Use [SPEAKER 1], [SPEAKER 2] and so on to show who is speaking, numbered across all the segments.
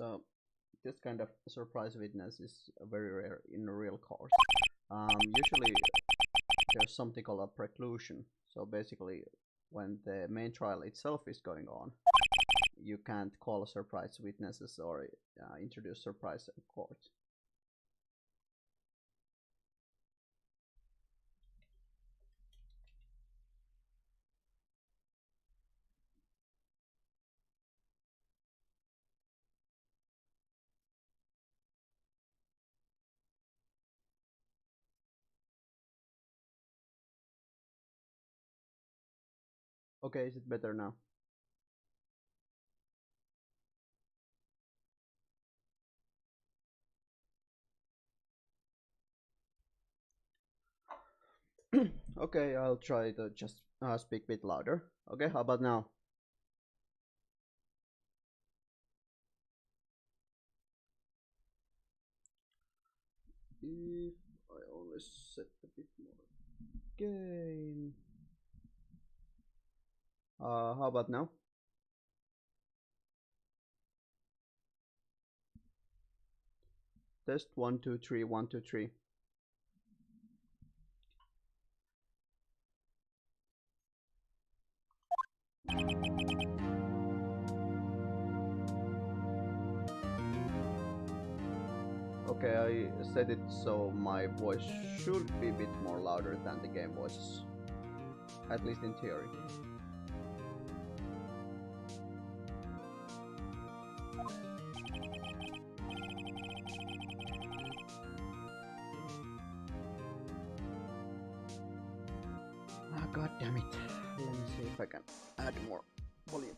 [SPEAKER 1] So this kind of surprise witness is very rare in a real course. Usually there's something called a preclusion. So basically when the main trial itself is going on, you can't call surprise witnesses or introduce surprise at court. Okay, is it better now? Okay, I'll try to just speak a bit louder. Okay, how about now? If I only set a bit more gain. How about now? Test 1 2 3 1 2 3. Okay, I set it so my voice should be a bit more louder than the game voices, at least in theory. Ah, god damn it. Let me see if I can add more volume.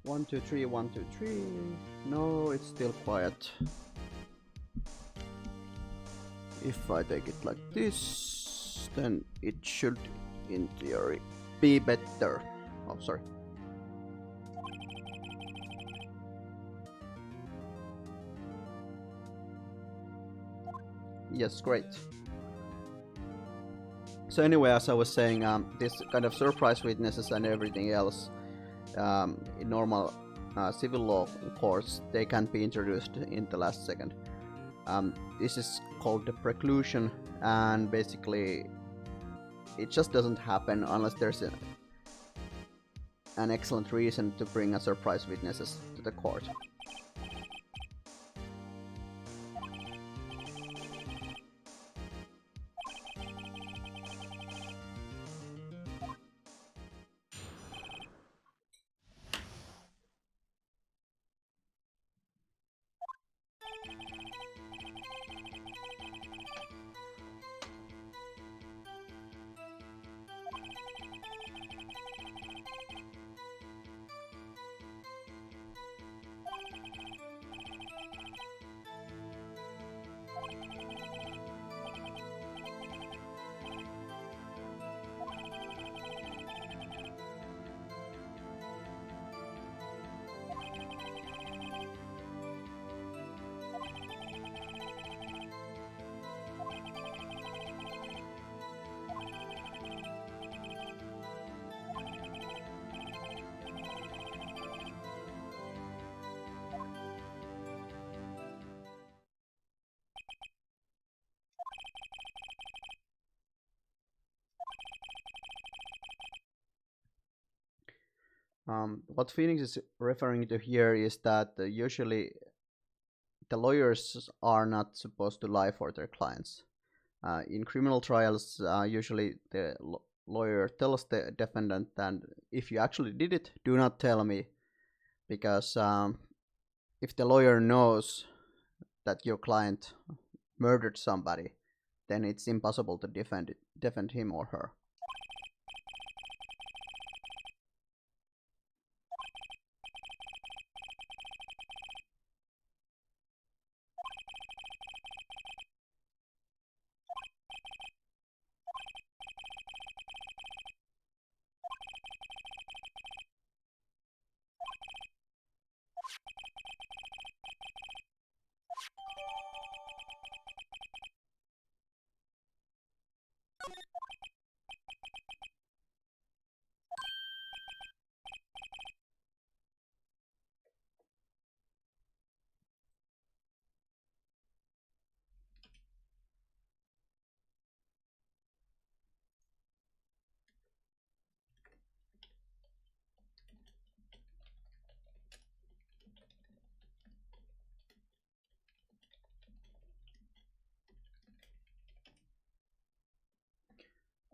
[SPEAKER 1] 1 2 3 1 2 3. No, it's still quiet. If I take it like this, then it should, in theory, be better. Oh, sorry. Yes, great. So anyway, as I was saying, this kind of surprise witnesses and everything else in normal civil law courts, they can't be introduced in the last second. This is called the preclusion, and basically it just doesn't happen unless there's an excellent reason to bring a surprise witnesses to the court. What Phoenix is referring to here is that usually the lawyers are not supposed to lie for their clients. In criminal trials, usually the lawyer tells the defendant that if you actually did it, do not tell me, because if the lawyer knows that your client murdered somebody, then it's impossible to defend him or her.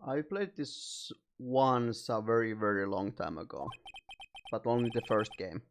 [SPEAKER 1] I played this once a very, very long time ago, but only the first game.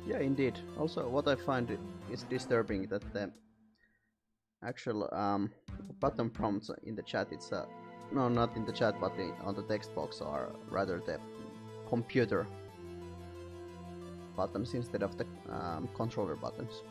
[SPEAKER 1] Yeah, indeed. Also, what I find is disturbing that the actual button prompts in the chat, it's no, not in the chat, but on the text box are rather the computer buttons instead of the controller buttons.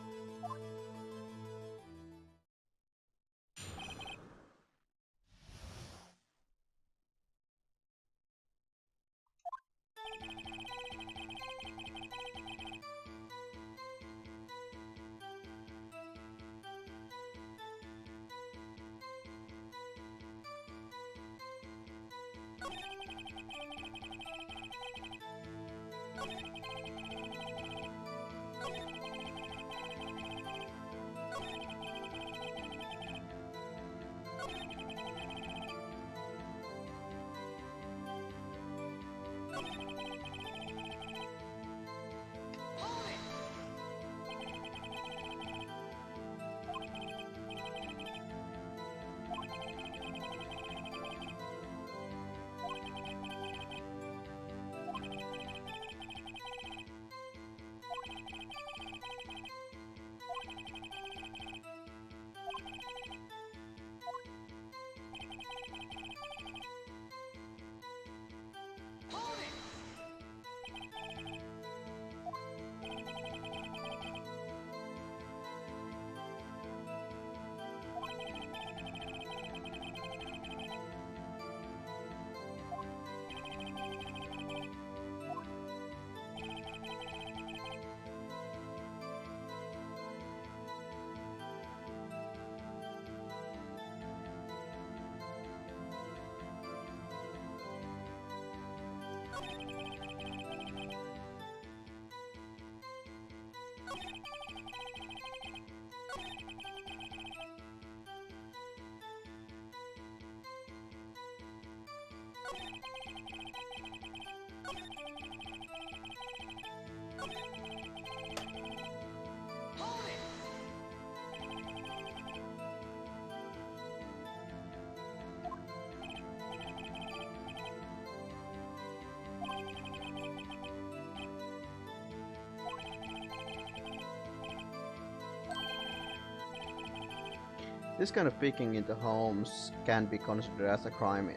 [SPEAKER 1] This kind of peeking into homes can be considered as a crime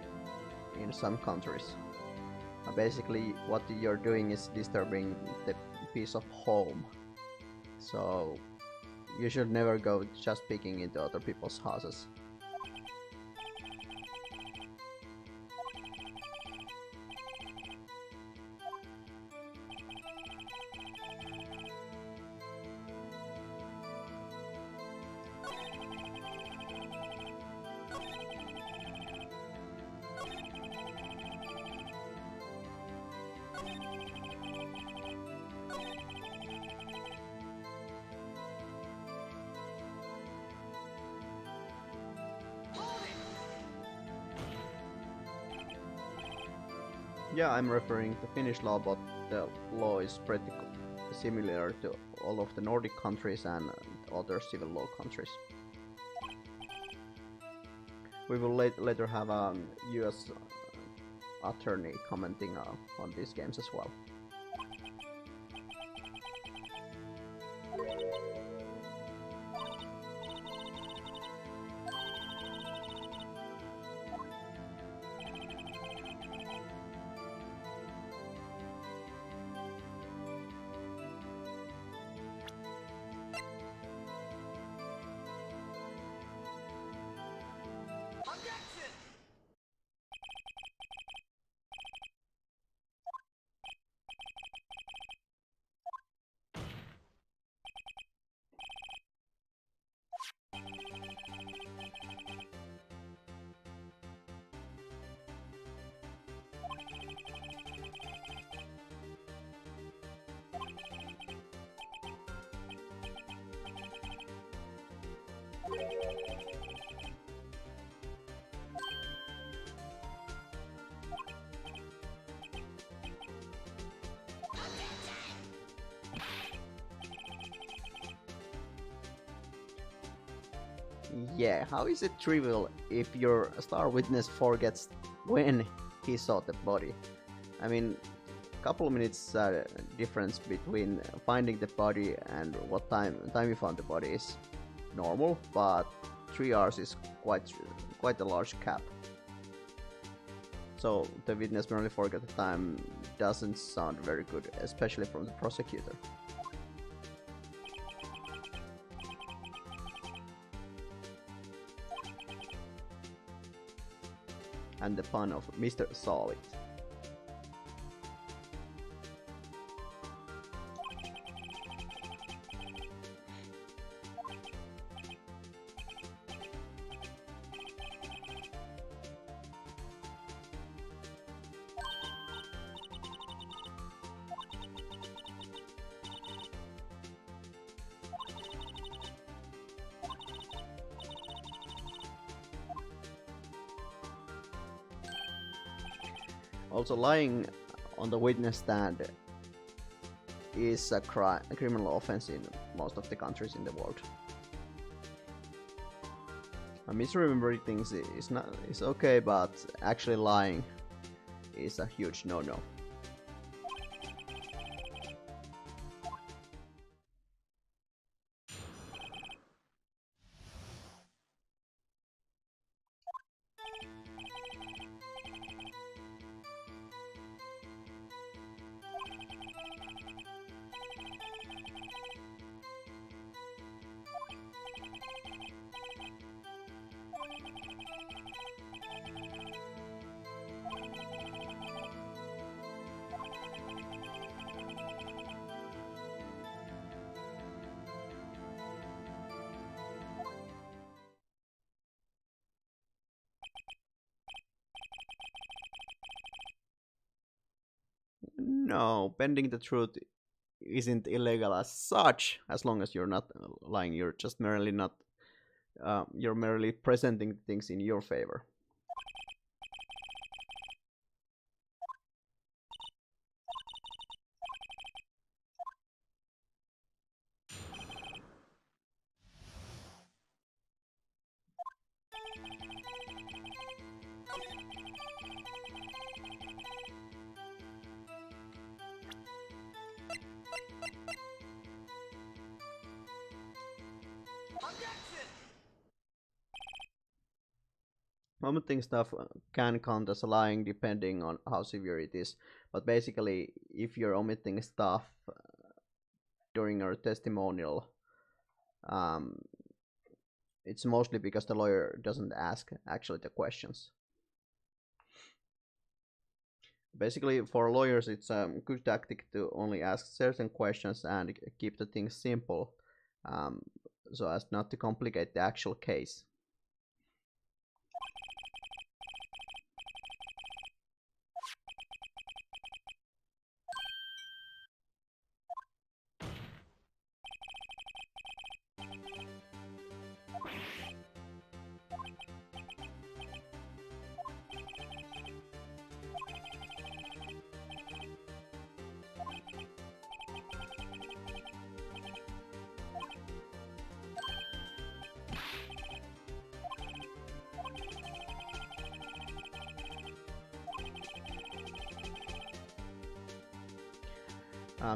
[SPEAKER 1] in some countries. Basically, what you're doing is disturbing the peace of home. So you should never go just peeking into other people's houses. Yeah, I'm referring to Finnish law, but the law is pretty similar to all of the Nordic countries and other civil law countries. We will later have a US attorney commenting on these games as well. Yeah, how is it trivial if your star witness forgets when he saw the body? I mean, couple of minutes difference between finding the body and what time you found the body is normal, but 3 hours is quite a large gap. So the witness merely forgot the time doesn't sound very good, especially from the prosecutor. And the pun of Mr. Solid. Also, lying on the witness stand is a criminal offense in most of the countries in the world. Misremembering things is okay, but actually lying is a huge no-no. No, bending the truth isn't illegal as such, as long as you're not lying. You're just merely not. You're merely presenting things in your favor. omitting stuff can count as lying depending on how severe it is, but basically if you're omitting stuff during your testimonial, it's mostly because the lawyer doesn't ask actually the questions. Basically, for lawyers, it's a good tactic to only ask certain questions and keep the things simple, so as not to complicate the actual case.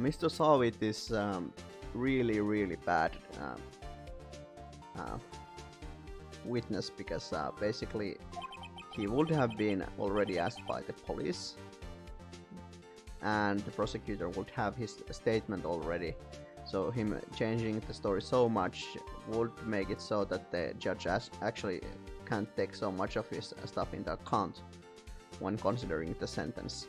[SPEAKER 1] Mr. Sawit is really bad witness, because basically he would have been already asked by the police and the prosecutor would have his statement already, so him changing the story so much would make it so that the judge actually can't take so much of his stuff into account when considering the sentence.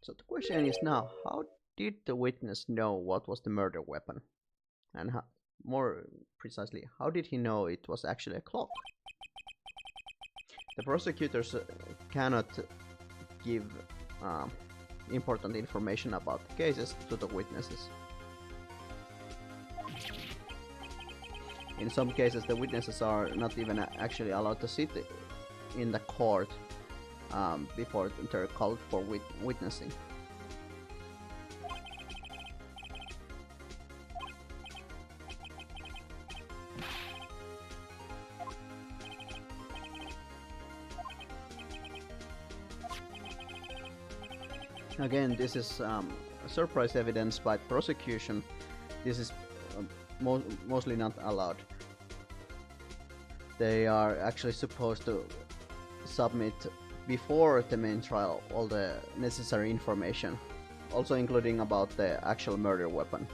[SPEAKER 1] So the question is now, how did the witness know what was the murder weapon? And more precisely, how did he know it was actually a clock? The prosecutors cannot give important information about the cases to the witnesses. In some cases, the witnesses are not even actually allowed to sit in the court before they're called for witnessing. Again, this is surprise evidence by prosecution. This is mostly not allowed. They are actually supposed to submit before the main trial all the necessary information, also including about the actual murder weapon.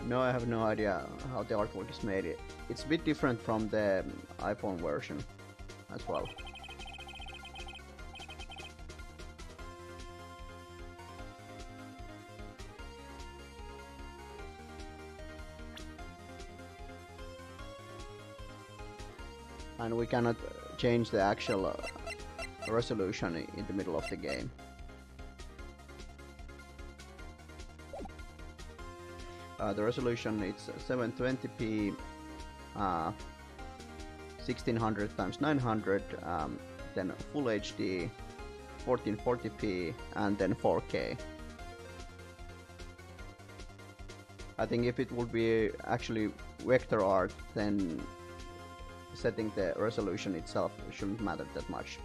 [SPEAKER 1] No, I have no idea how the artwork is made. It's a bit different from the iPhone version as well. And we cannot change the actual resolution in the middle of the game. The resolution it's 720p, 1600 times 900, then Full HD, 1440p, and then 4K. I think if it would be actually vector art, then setting the resolution itself shouldn't matter that much.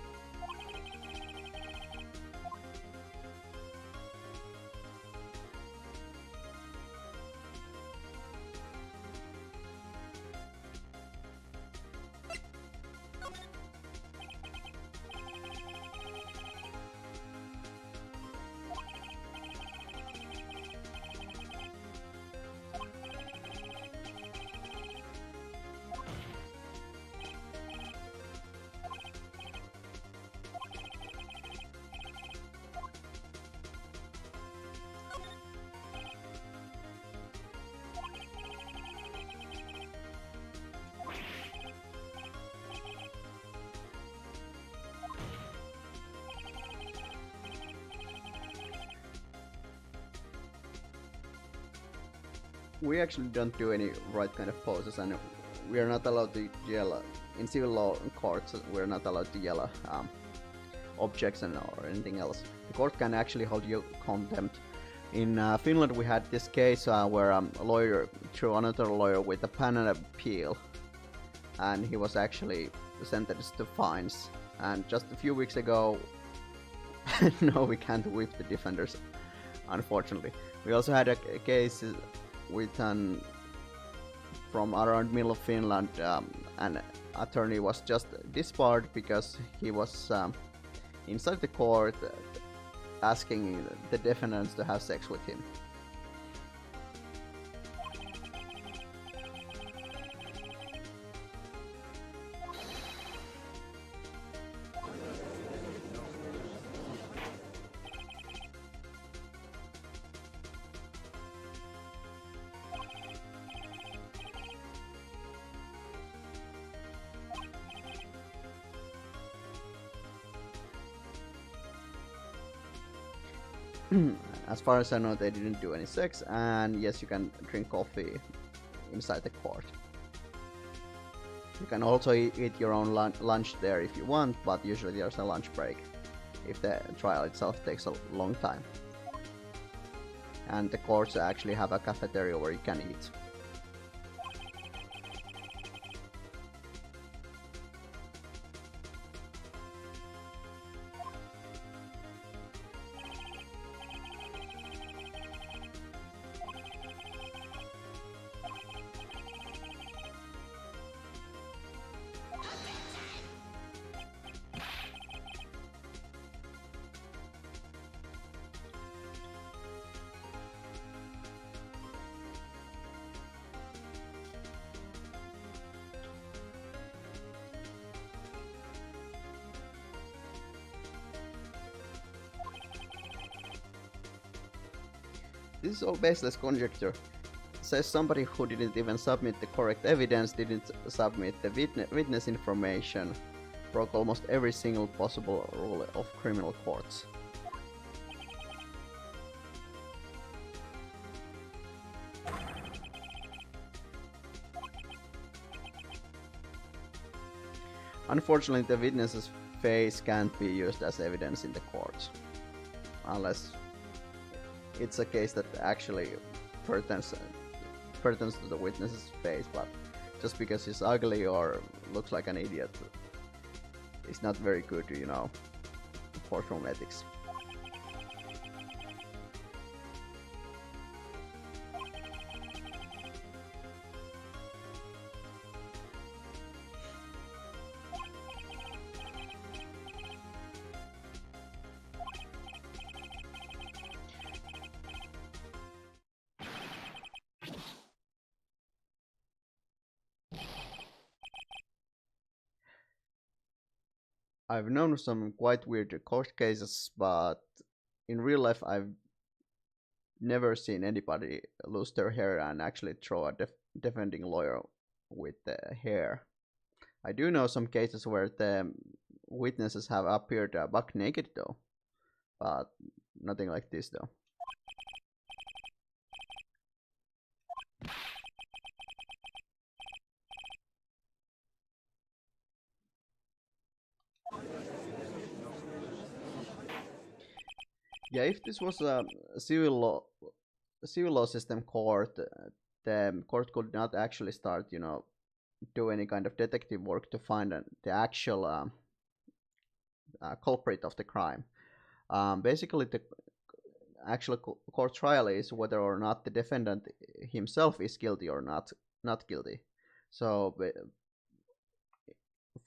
[SPEAKER 1] We actually don't do any right kind of poses, and we are not allowed to yell in civil law courts. We're not allowed to yell objects or anything else. The court can actually hold you contempt. In Finland, we had this case where a lawyer threw another lawyer with a pen and a peel, and he was actually sentenced to fines. And just a few weeks ago, no, we can't whip the defenders, unfortunately. We also had a case with from around middle of Finland, an attorney was just disbarred because he was inside the court asking the defendants to have sex with him. As far as I know, they didn't do any sex, and yes, you can drink coffee inside the court. You can also eat your own lunch there if you want, but usually there's a lunch break if the trial itself takes a long time. And the courts actually have a cafeteria where you can eat. This is all baseless conjecture. Says somebody who didn't even submit the correct evidence, didn't submit the witness information, broke almost every single possible rule of criminal courts. Unfortunately, the witness's face can't be used as evidence in the courts, unless it's a case that actually pertains to the witness's face, but just because he's ugly or looks like an idiot, it's not very good, you know, courtroom ethics. I've known some quite weird court cases, but in real life, I've never seen anybody lose their hair and actually throw a defending lawyer with the hair. I do know some cases where the witnesses have appeared buck naked though, but nothing like this though. Yeah, if this was a civil law system court, the court could not actually start, do any kind of detective work to find the actual culprit of the crime. Basically, the actual court trial is whether or not the defendant himself is guilty or not guilty. So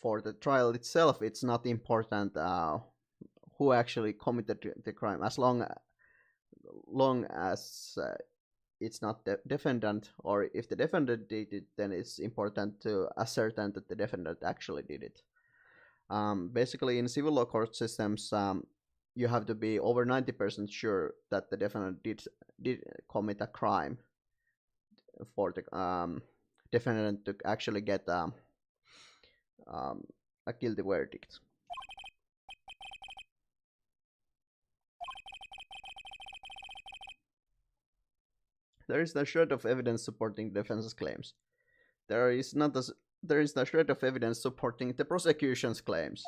[SPEAKER 1] for the trial itself, it's not important who actually committed the crime, as long as it's not the defendant, or if the defendant did it, then it's important to ascertain that the defendant actually did it. Basically, in civil law court systems, you have to be over 90% sure that the defendant did commit a crime for the defendant to actually get a guilty verdict. There is no shred of evidence supporting the defense's claims. There is no shred of evidence supporting the prosecution's claims.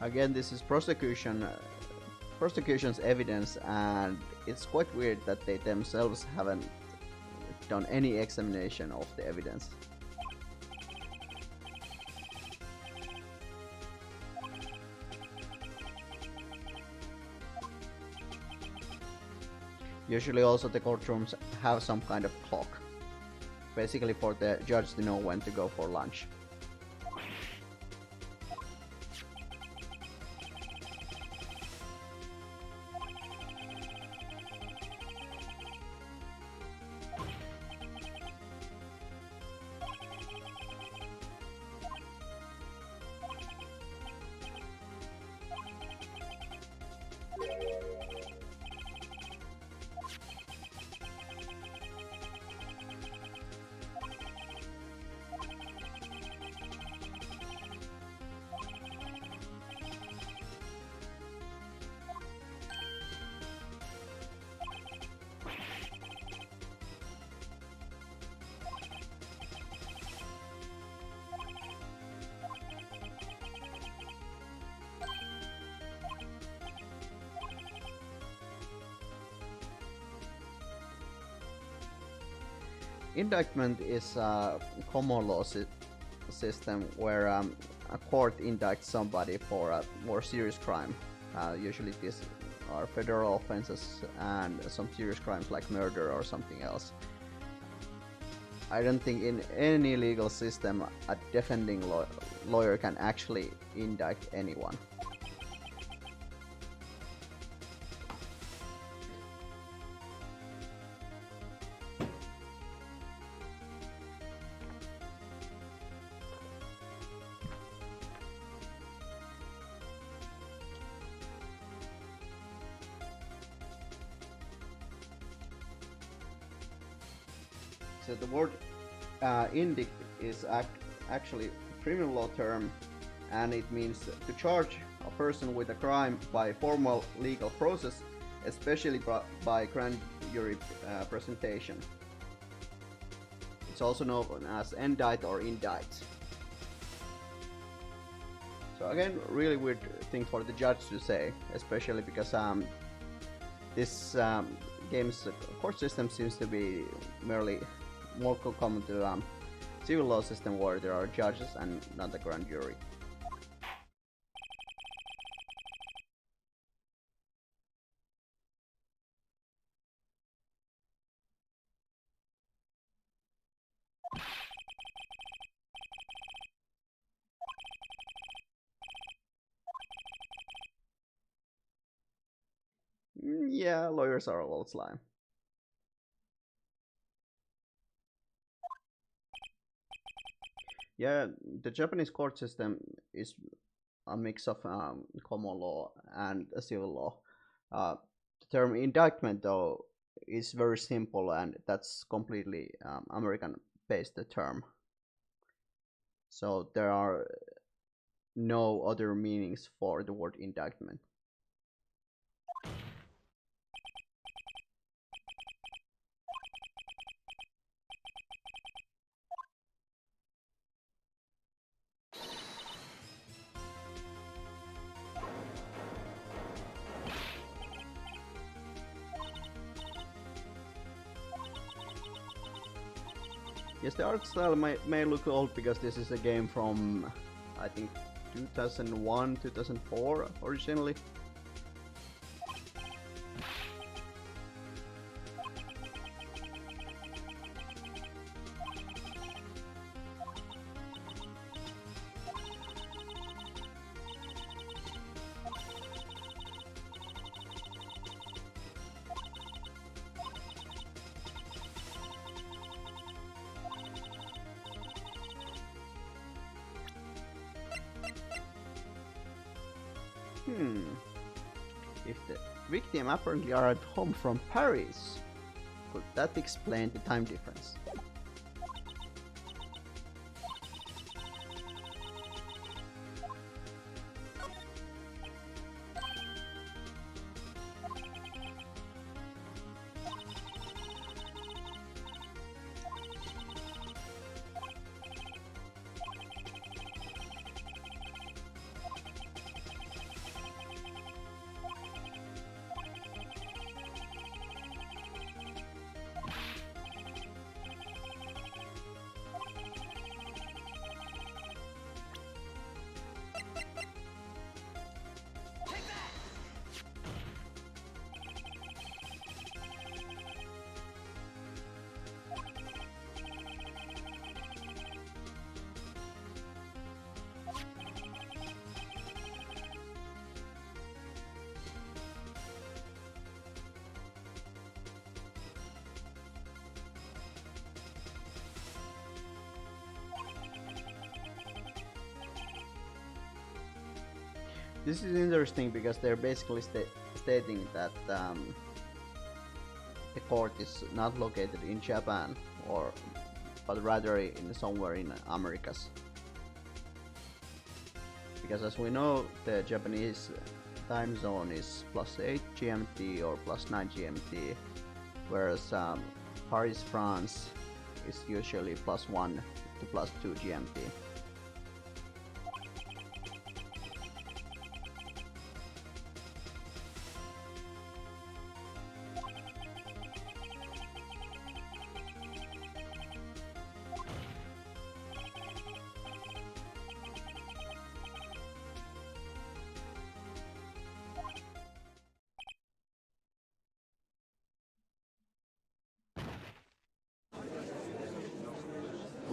[SPEAKER 1] Again, this is prosecution's evidence, and it's quite weird that they themselves haven't done any examination of the evidence. Usually also the courtrooms have some kind of clock, basically for the judge to know when to go for lunch. Indictment is a common law system where a court indicts somebody for a more serious crime. Usually these are federal offenses and some serious crimes like murder or something else. I don't think in any legal system a defending lawyer can actually indict anyone. So the word indict is actually a criminal law term, and it means to charge a person with a crime by formal legal process, especially by grand jury presentation. It's also known as indict or indict. So again, really weird thing for the judge to say, especially because this game's court system seems to be merely more common to civil law system where there are judges and not a grand jury. Yeah, lawyers are all slime. Yeah, the Japanese court system is a mix of common law and civil law. The term indictment, though, is very simple, and that's completely American-based term. So there are no other meanings for the word indictment. Yes, the art style may look old because this is a game from, I think, 2001, 2004 originally. If the victim apparently arrived home from Paris, could that explain the time difference? This is interesting because they're basically stating that the court is not located in Japan, but rather in somewhere in Americas. Because as we know, the Japanese time zone is +8 GMT or +9 GMT, whereas Paris, France is usually +1 to +2 GMT.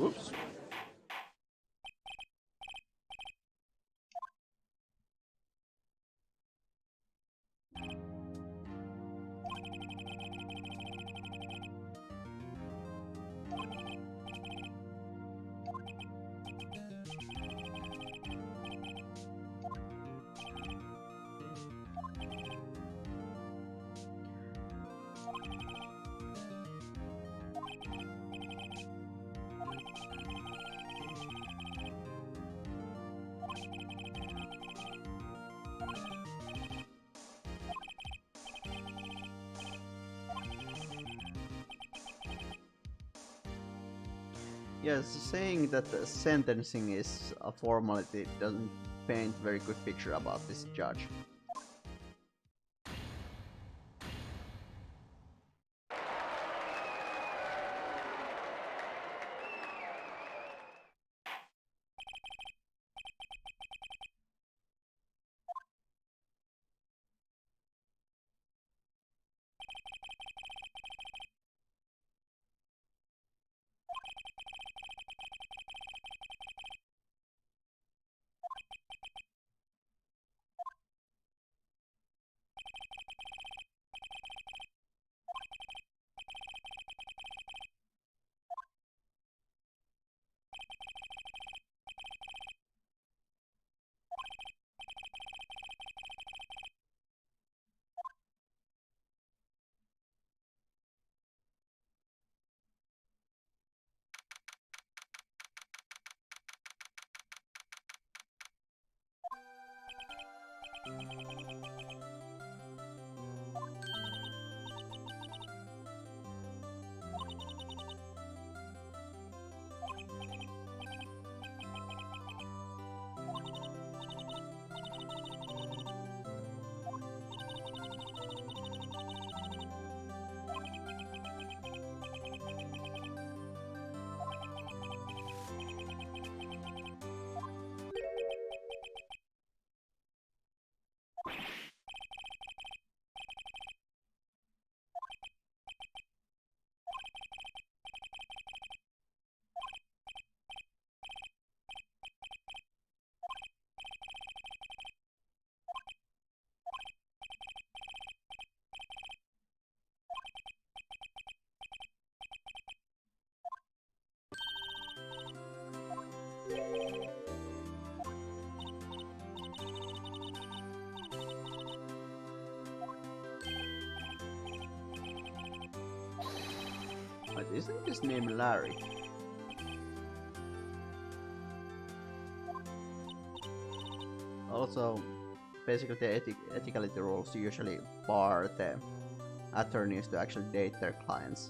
[SPEAKER 1] Oops. Yes, saying that the sentencing is a formality doesn't paint very good picture about this judge. But isn't his name Larry? Also, basically the ethicality rules usually bar the attorneys to actually date their clients.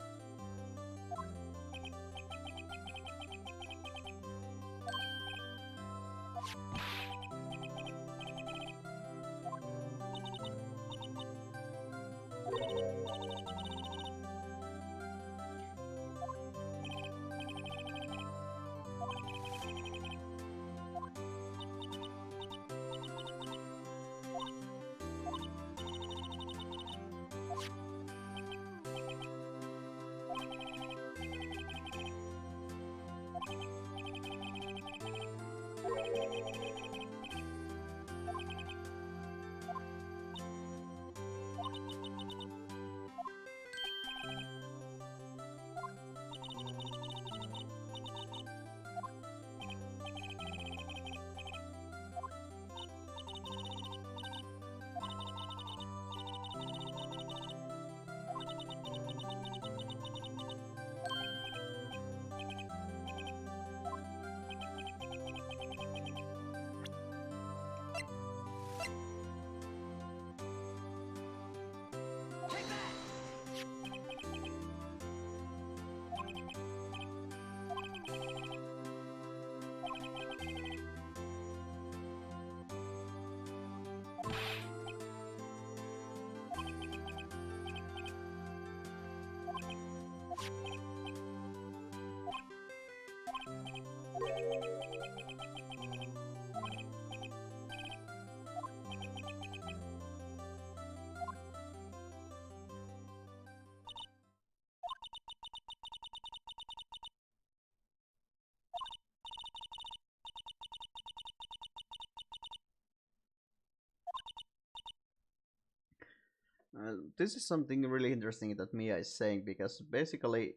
[SPEAKER 1] This is something really interesting that Mia is saying because basically,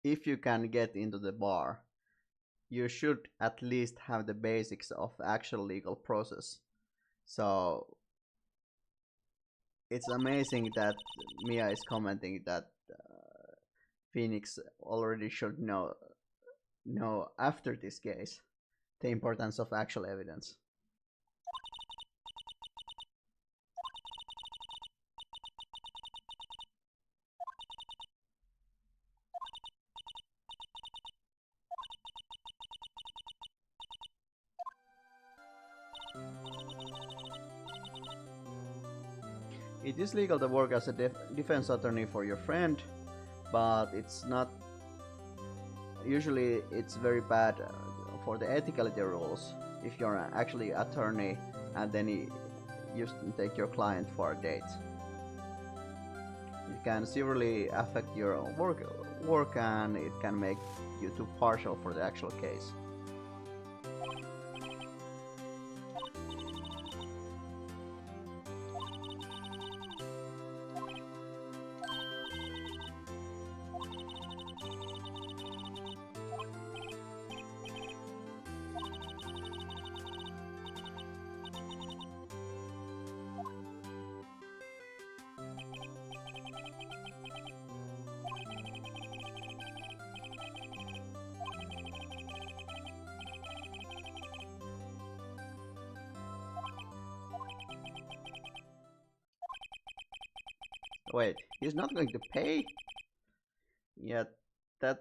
[SPEAKER 1] if you can get into the bar, you should at least have the basics of actual legal process. So it's amazing that Mia is commenting that Phoenix already should know after this case the importance of actual evidence. It is legal to work as a defense attorney for your friend, but it's not. Usually, it's very bad for the ethicality rules if you're actually attorney and then you take your client for a date. It can severely affect your work and it can make you too partial for the actual case. Wait, he's not going to pay? Yeah, that.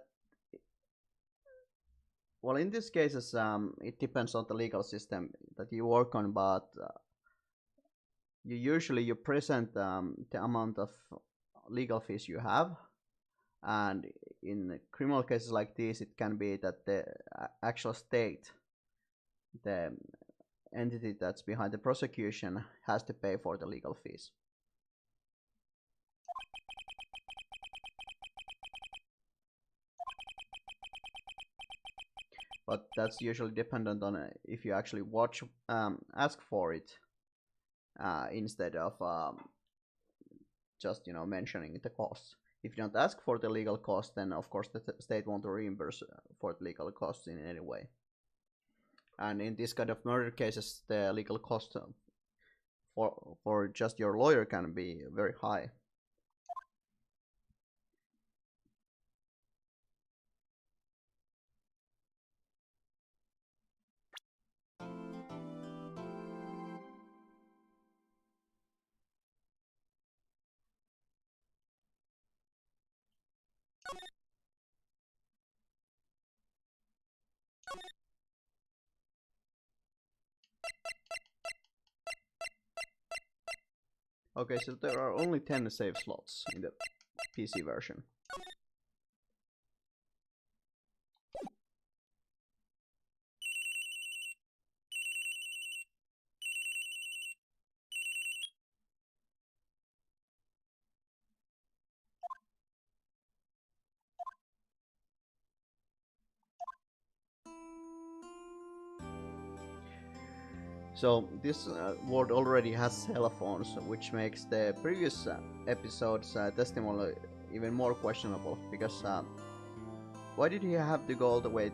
[SPEAKER 1] Well, in these cases, it depends on the legal system that you work on, but you present the amount of legal fees you have, and in criminal cases like this, it can be that the actual state, the entity that's behind the prosecution, has to pay for the legal fees. But that's usually dependent on if you actually ask for it instead of just mentioning the costs. If you don't ask for the legal cost, then of course the state won't reimburse for the legal costs in any way. And in this kind of murder cases, the legal cost for just your lawyer can be very high. Okay, so there are only 10 save slots in the PC version. So this world already has cell phones, which makes the previous episode's testimony even more questionable, because why did he have to go all the way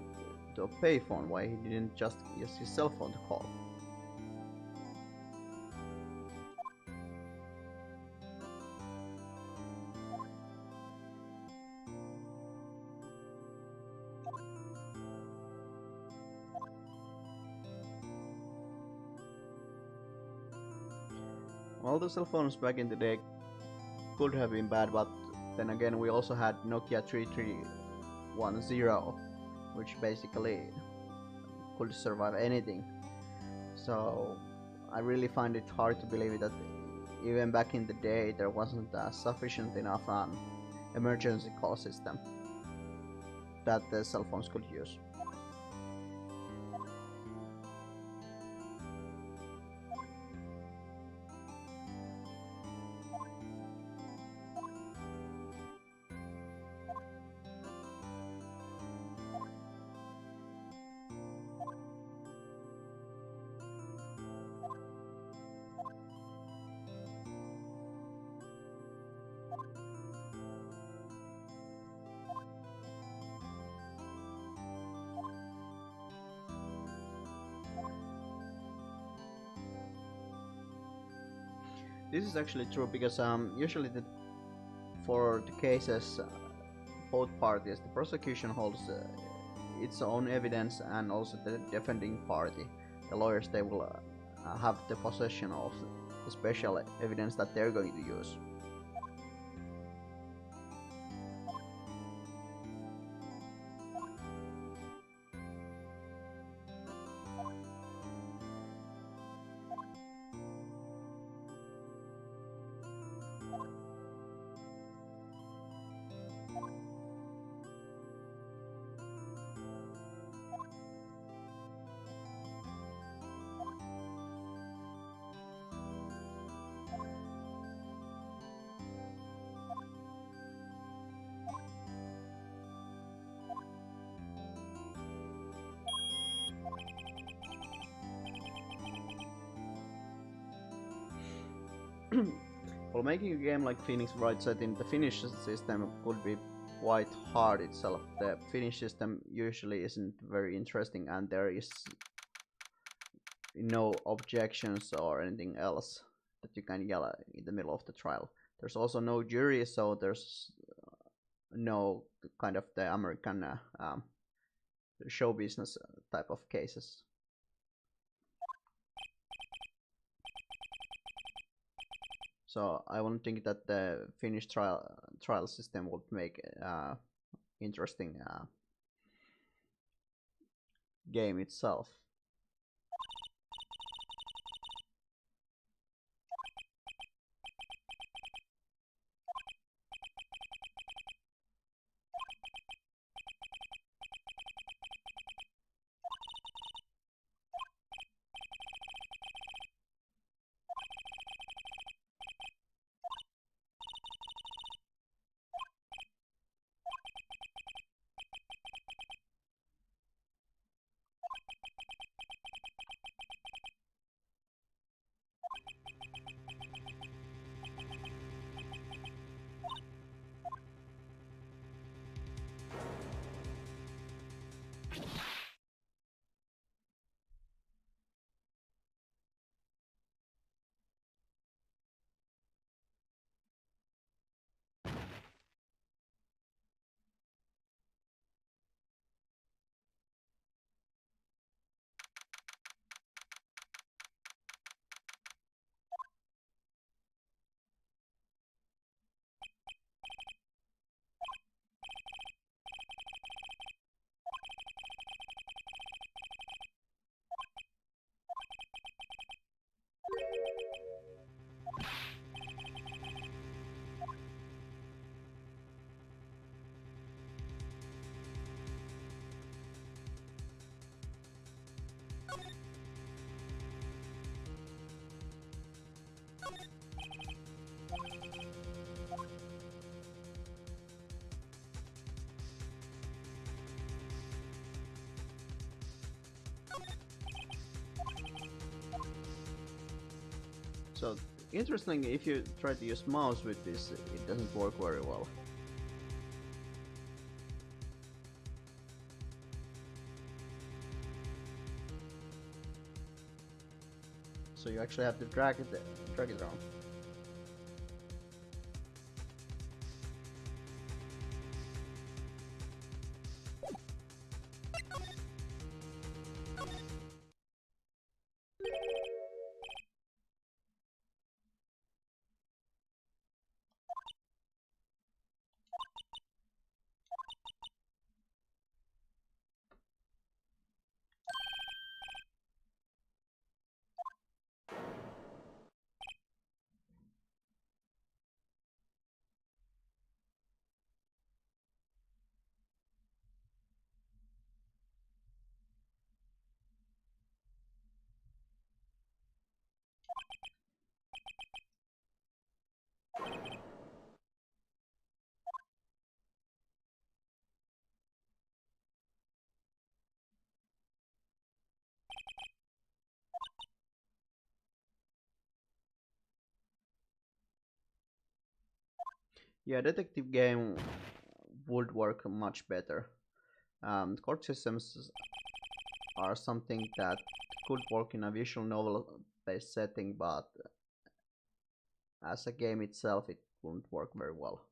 [SPEAKER 1] to a payphone? Why he didn't just use his cell phone to call? Well, the cell phones back in the day could have been bad, but then again we also had Nokia 3310, which basically could survive anything. So I really find it hard to believe that even back in the day there wasn't a sufficient enough emergency call system that the cell phones could use. This is actually true because usually for the cases, both parties, the prosecution holds its own evidence, and also the defending party, the lawyers, they will have the possession of the special evidence that they're going to use. Well, making a game like Phoenix Wright set in the Finnish system could be quite hard itself. The Finnish system usually isn't very interesting, and there is no objections or anything else that you can yell at in the middle of the trial. There's also no jury, so there's no kind of the American show business type of cases. So I wouldn't think that the Finnish trial system would make interesting game itself. So interesting, if you try to use mouse with this, it doesn't work very well. So you actually have to drag it around. Yeah, detective game would work much better. Court systems are something that could work in a visual novel based setting, but as a game itself it wouldn't work very well.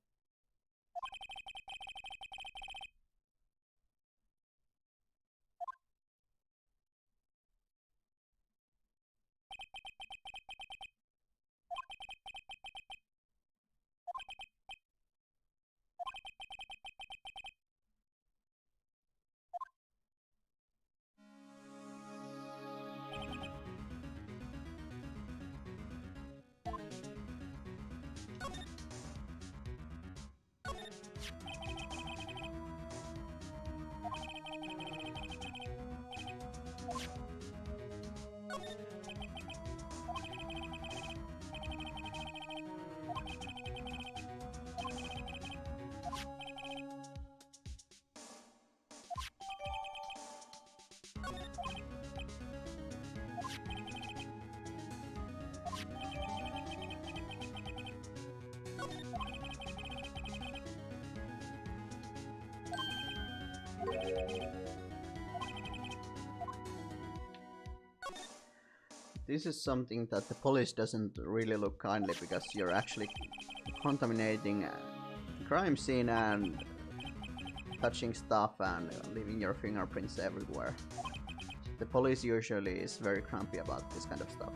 [SPEAKER 1] This is something that the police doesn't really look kindly, because you're actually contaminating crime scene and touching stuff and leaving your fingerprints everywhere. The police usually is very grumpy about this kind of stuff.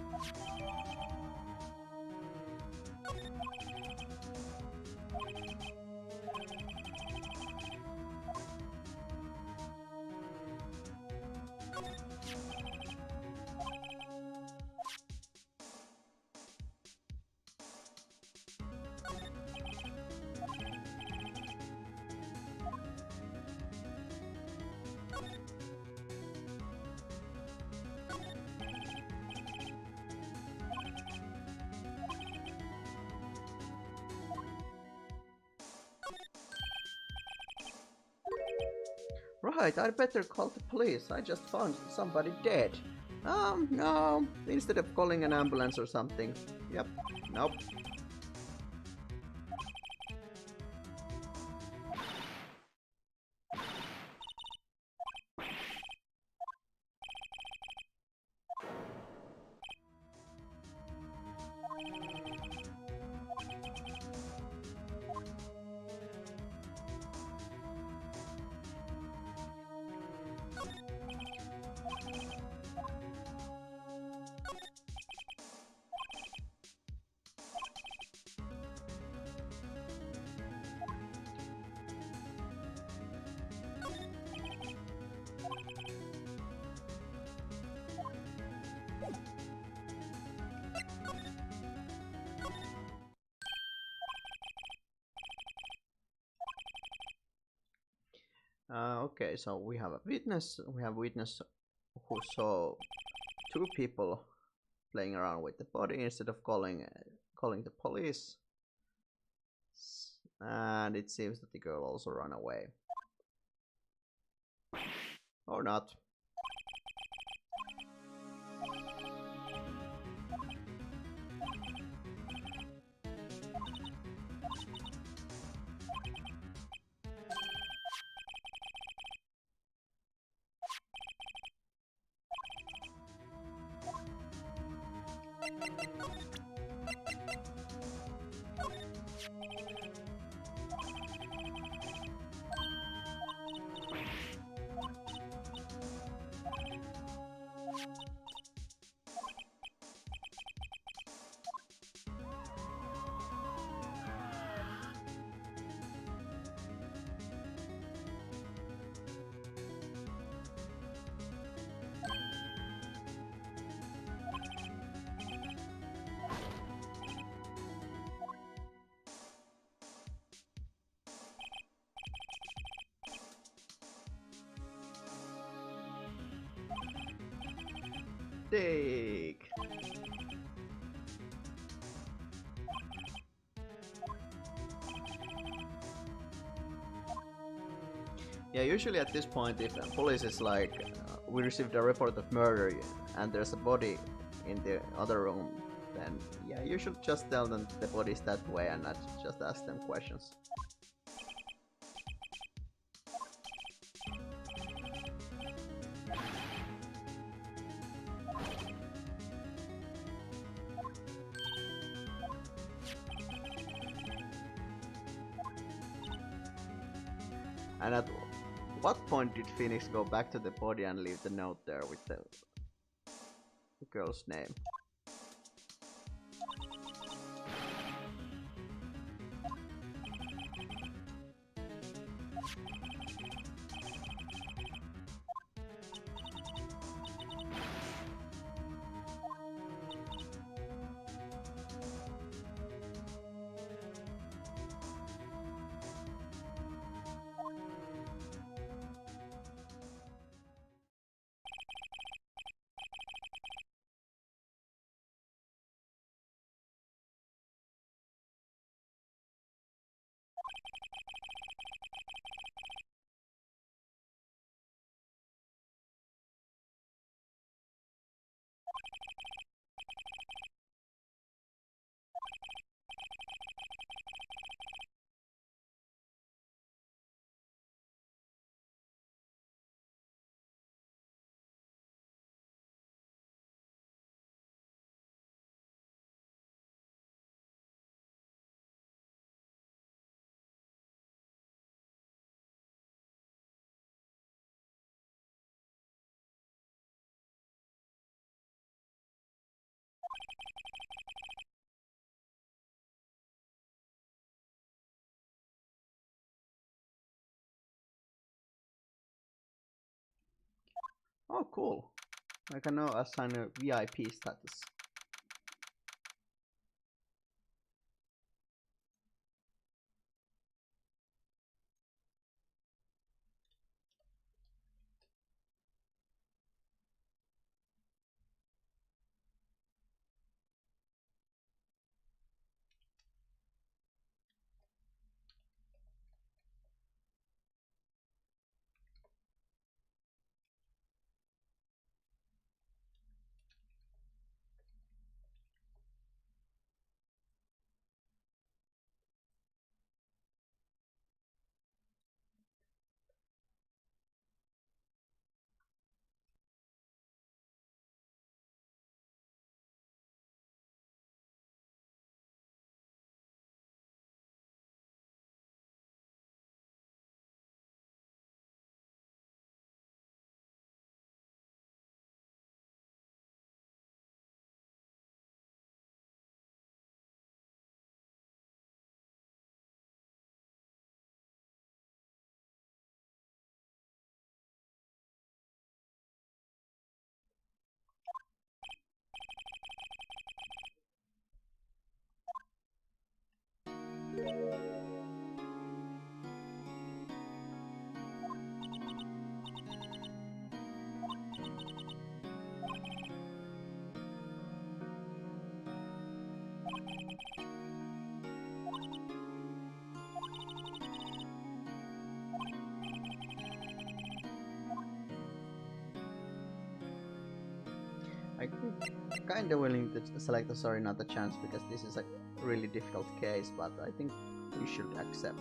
[SPEAKER 1] Right, I'd better call the police. I just found somebody dead. No. Instead of calling an ambulance or something. Yep. Nope. Okay, so we have a witness. We have a witness who saw two people playing around with the body instead of calling the police. And it seems that the girl also ran away. Or not. Take. Yeah, usually at this point, if police is like, we received a report of murder and there's a body in the other room, then yeah, you should just tell them the body's that way and not just ask them questions. And at what point did Phoenix go back to the body and leave the note there with the girl's name? Oh, cool. I can now assign a VIP status. I'm kinda willing to select the sorry not a chance because this is a really difficult case, but I think we should accept.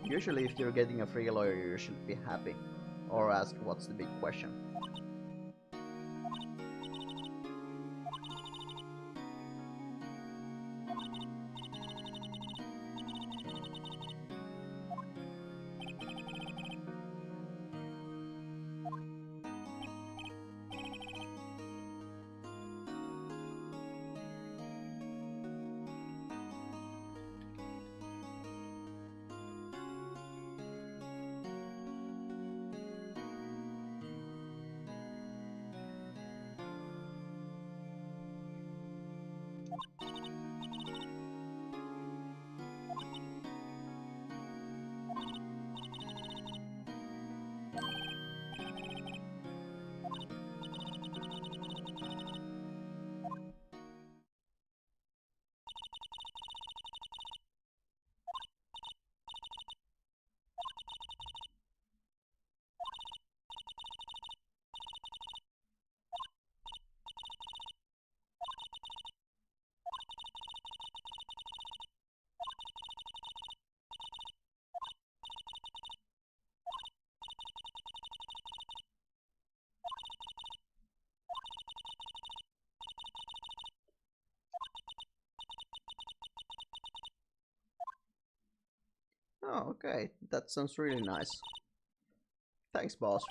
[SPEAKER 1] Usually if you're getting a free lawyer you should be happy, or ask what's the big question. Oh, okay, that sounds really nice. Thanks, boss.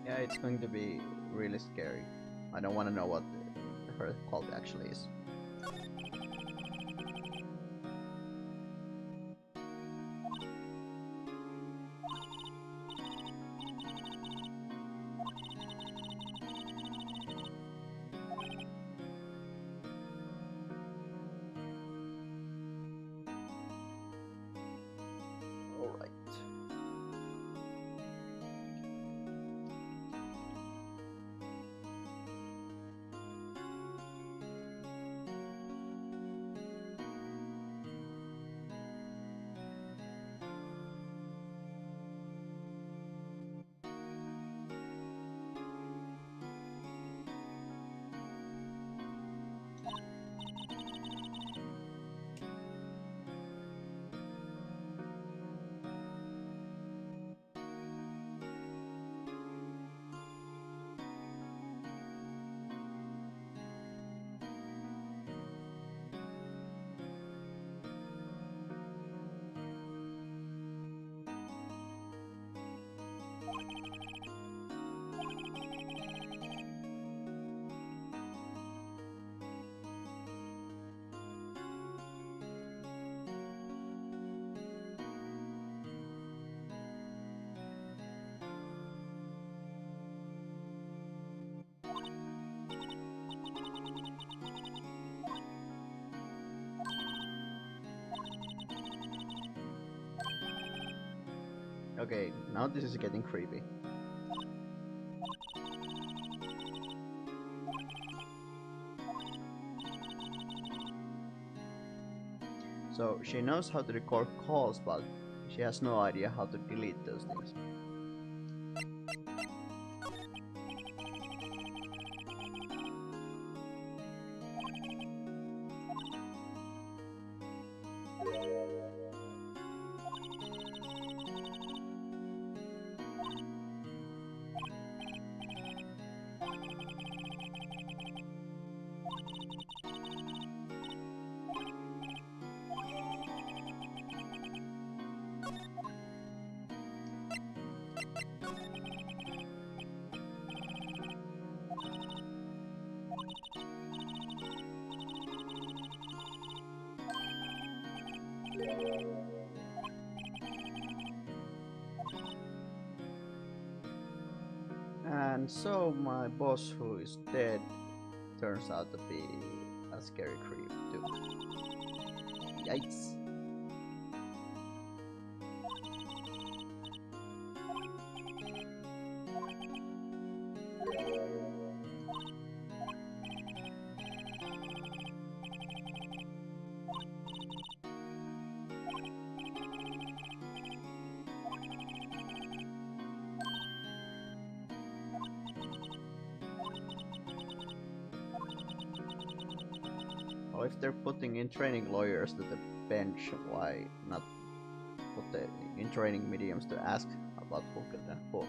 [SPEAKER 1] Yeah, it's going to be really scary. I don't want to know what her cult actually is. Alright. Okay, now this is getting creepy. So she knows how to record calls, but she has no idea how to delete those things. And so my boss, who is dead, turns out to be a scary creep too. Yikes. Well, if they're putting in training lawyers to the bench, why not put the in training mediums to ask about who killed and who?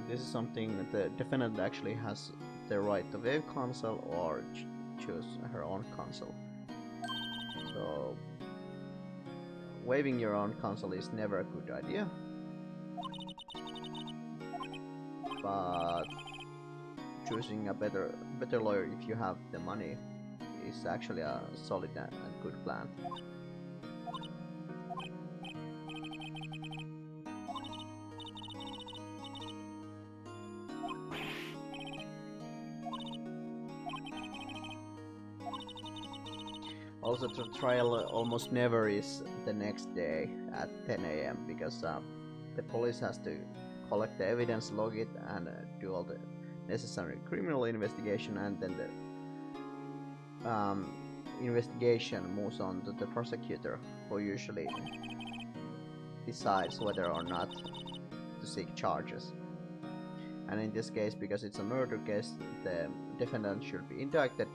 [SPEAKER 1] This is something that the defendant actually has the right to waive counsel or choose her own counsel. So waiving your own counsel is never a good idea, but choosing a better lawyer if you have the money is actually a solid and good plan. Also, the trial almost never is the next day at 10 AM because the police has to collect the evidence, log it, and do all the necessary criminal investigation, and then the investigation moves on to the prosecutor, who usually decides whether or not to seek charges. And in this case, because it's a murder case, the defendant should be indicted,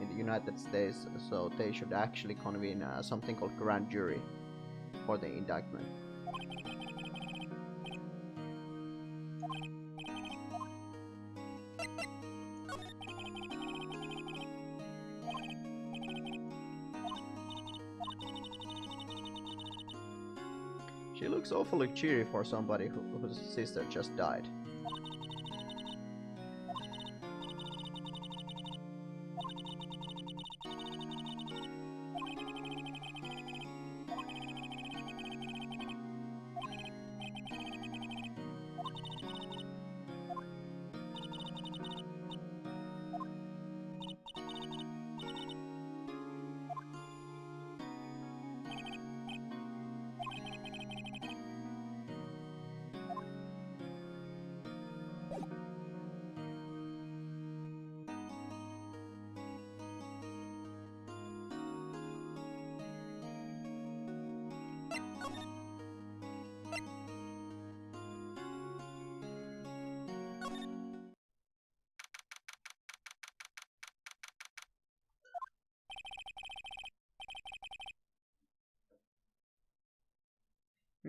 [SPEAKER 1] in the United States, so they should actually convene something called grand jury for the indictment. She looks awfully cheery for somebody whose sister just died.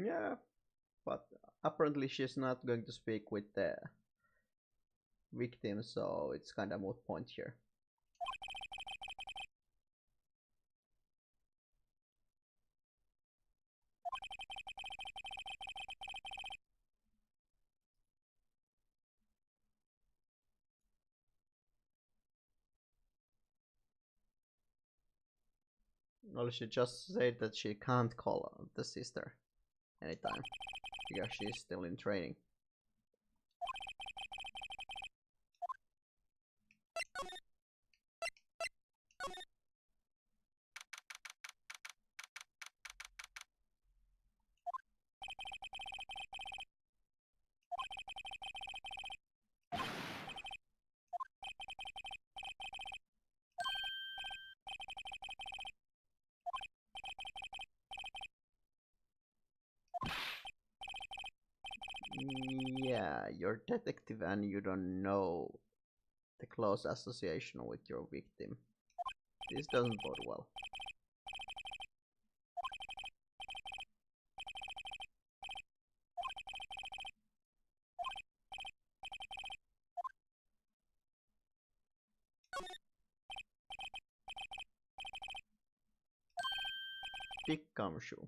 [SPEAKER 1] Yeah, but apparently she's not going to speak with the victim, so it's kind of moot point here. Well, she just said that she can't call the sister anytime because she's still in training. Yeah, you're detective and you don't know the close association with your victim. This doesn't bode well. Big gumshoe.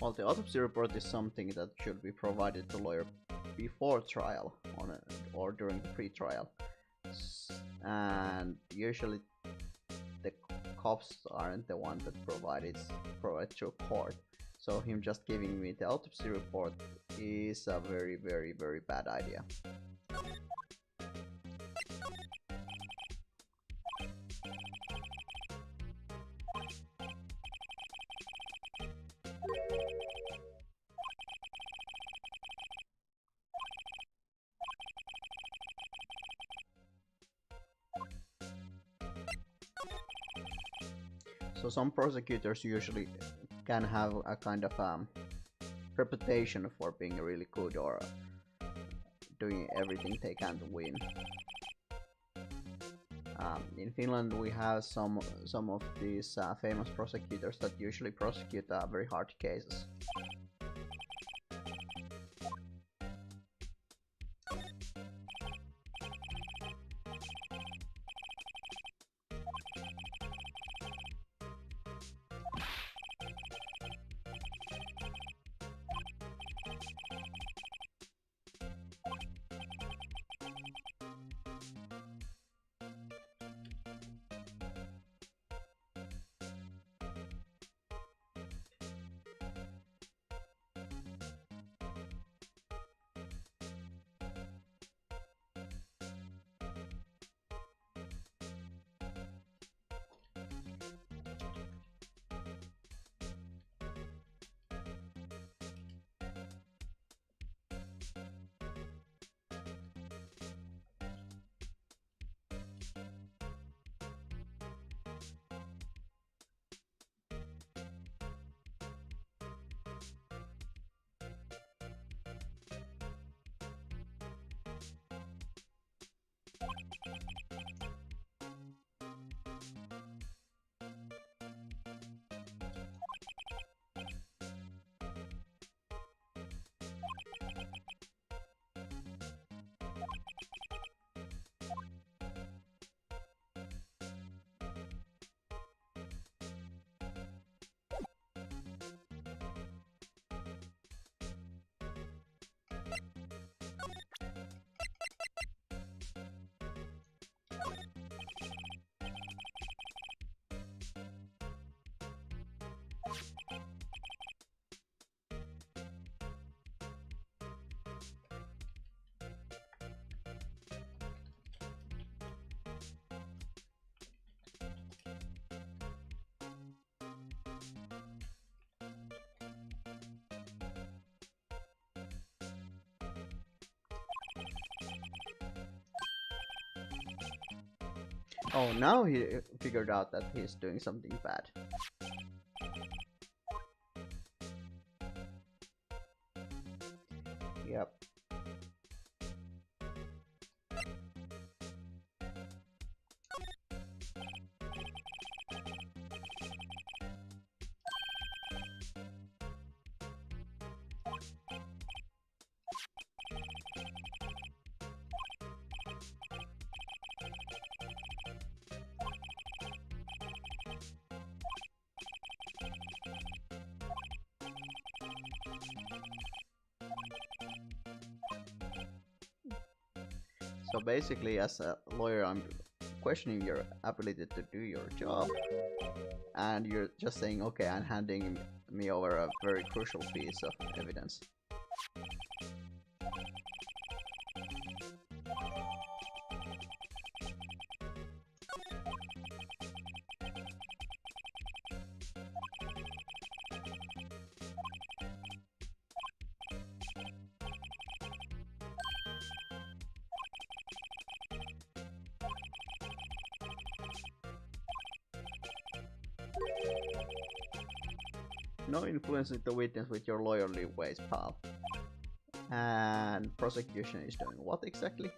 [SPEAKER 1] Well, the autopsy report is something that should be provided to the lawyer before trial or during the pre-trial. And usually the cops aren't the one that provide to court. So him just giving me the autopsy report is a very, very, very bad idea. So some prosecutors usually can have a kind of reputation for being really good or doing everything they can to win. In Finland, we have some of these famous prosecutors that usually prosecute very hard cases. Oh, now he figured out that he's doing something bad. Yep. So basically, as a lawyer, I'm questioning your ability to do your job, and you're just saying, okay, I'm handing me over a very crucial piece of evidence. No influencing the witness with your lawyerly ways, pal. And prosecution is doing what exactly?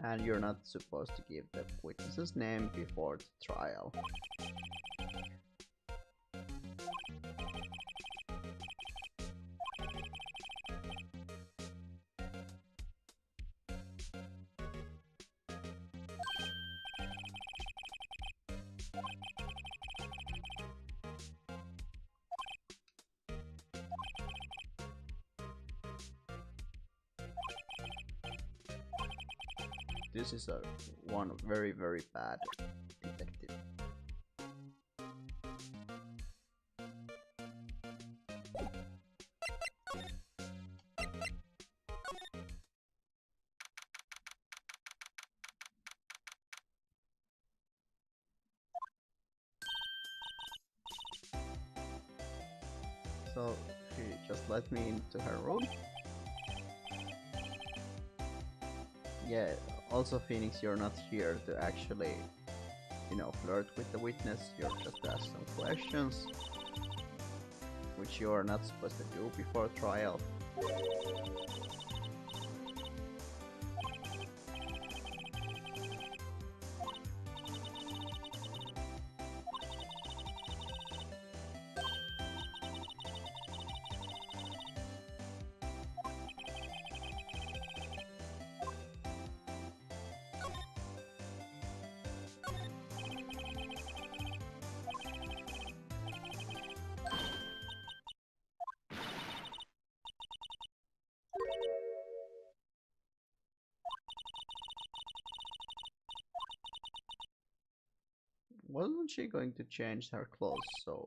[SPEAKER 1] And you're not supposed to give the witness's name before the trial. This is one very, very bad detective. So she just let me into her room. Yeah, also Phoenix, you're not here to actually, you know, flirt with the witness, you're just ask some questions. which you are not supposed to do before trial. Wasn't she going to change her clothes, so...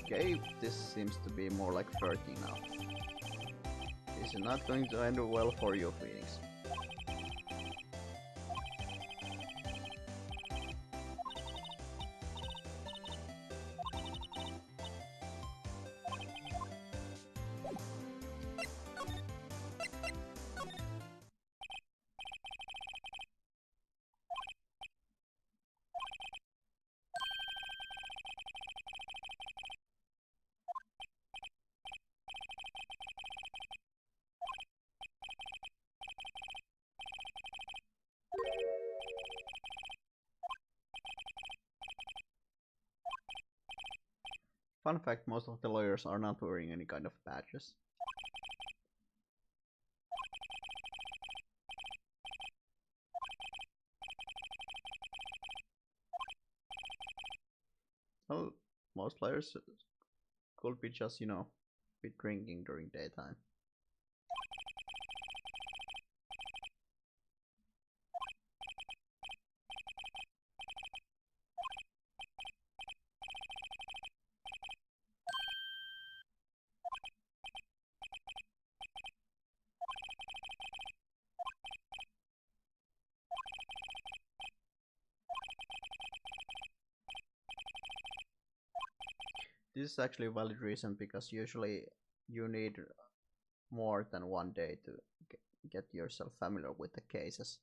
[SPEAKER 1] Okay, this seems to be more like flirting now. This is not going to end well for you, Phoenix. Fun fact, most of the lawyers are not wearing any kind of badges. Well, most lawyers could be just, you know, be drinking during daytime. This is actually a valid reason because usually you need more than one day to get yourself familiar with the cases.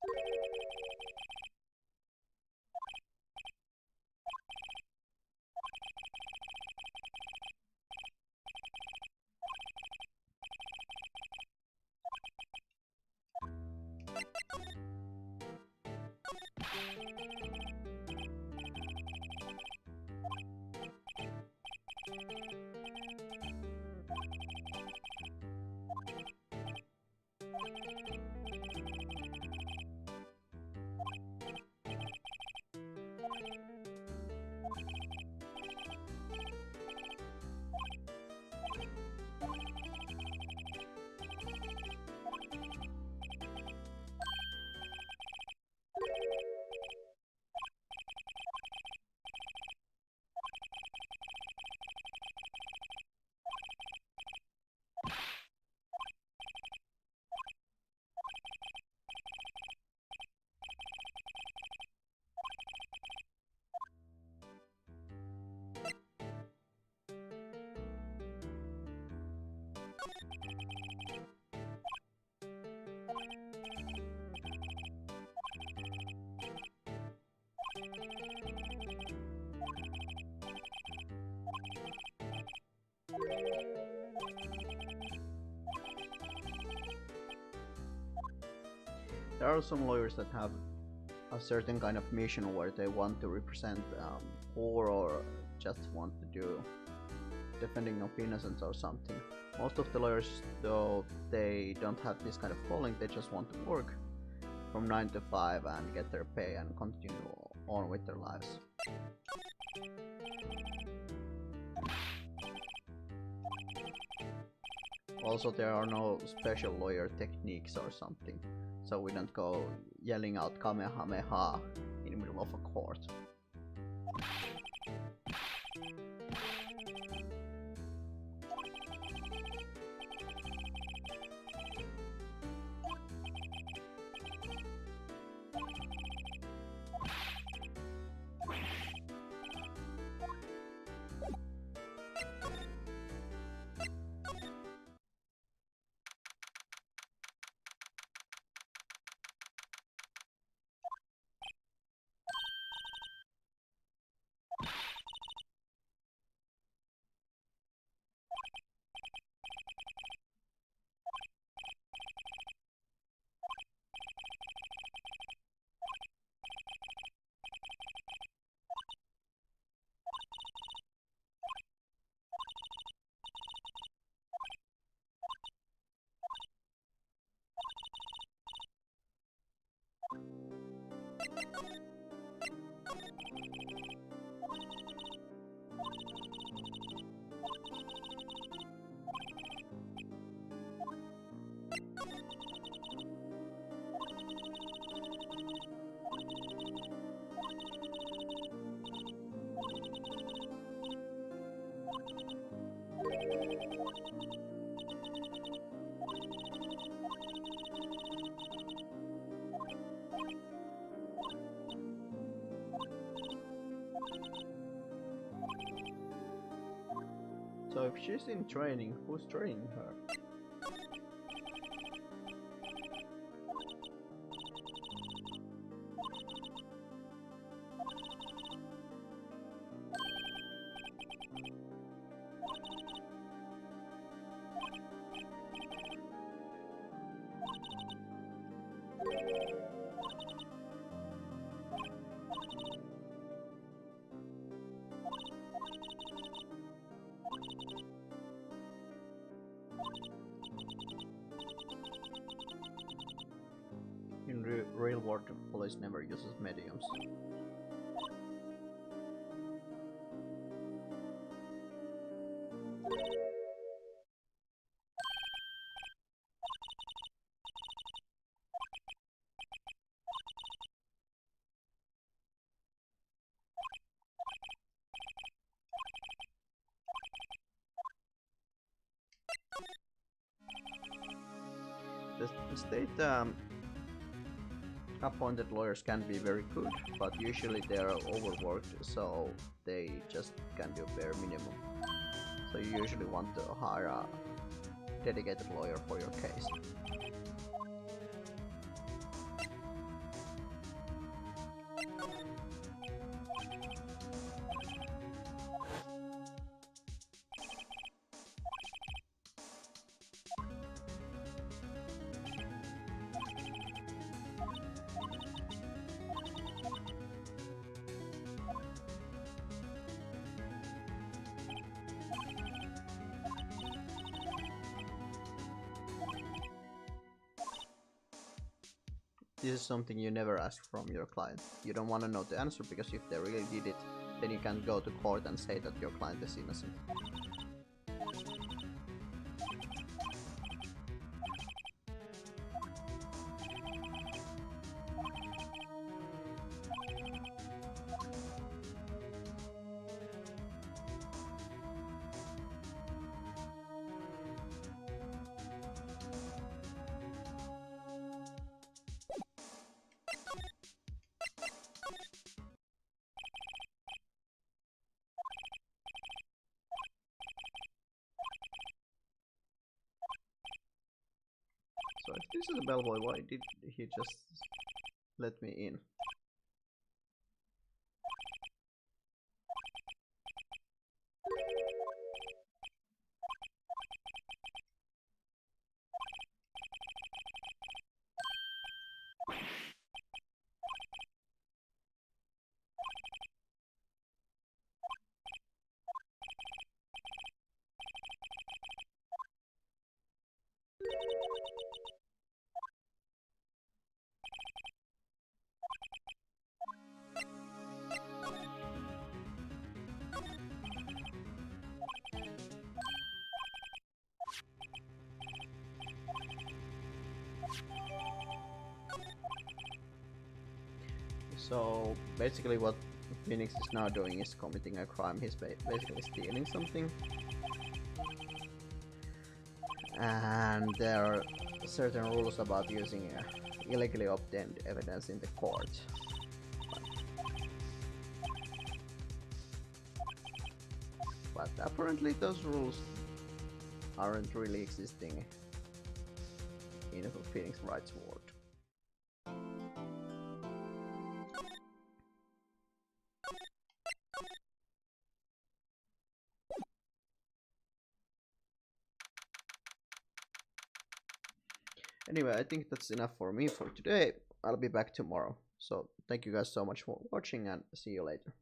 [SPEAKER 1] There are some lawyers that have a certain kind of mission where they want to represent poor or just want to do defending of innocence or something. Most of the lawyers, though, they don't have this kind of calling, they just want to work from 9 to 5 and get their pay and continue on with their lives. Also, there are no special lawyer techniques or something, so we don't go yelling out Kamehameha in the middle of a court. So if she's in training, who's training her? In real world, police never uses mediums. The state appointed lawyers can be very good, but usually they are overworked, so they just can do bare minimum. So you usually want to hire a dedicated lawyer for your case. This is something you never ask from your client. You don't want to know the answer, because if they really did it, then you can go to court and say that your client is innocent. So if this is a bellboy, why did he just let me in? So basically what Phoenix is now doing is committing a crime. He's basically stealing something. And there are certain rules about using illegally obtained evidence in the court. But apparently those rules aren't really existing in the Phoenix Wright's world. Anyway, I think that's enough for me for today. I'll be back tomorrow. So thank you guys so much for watching and see you later.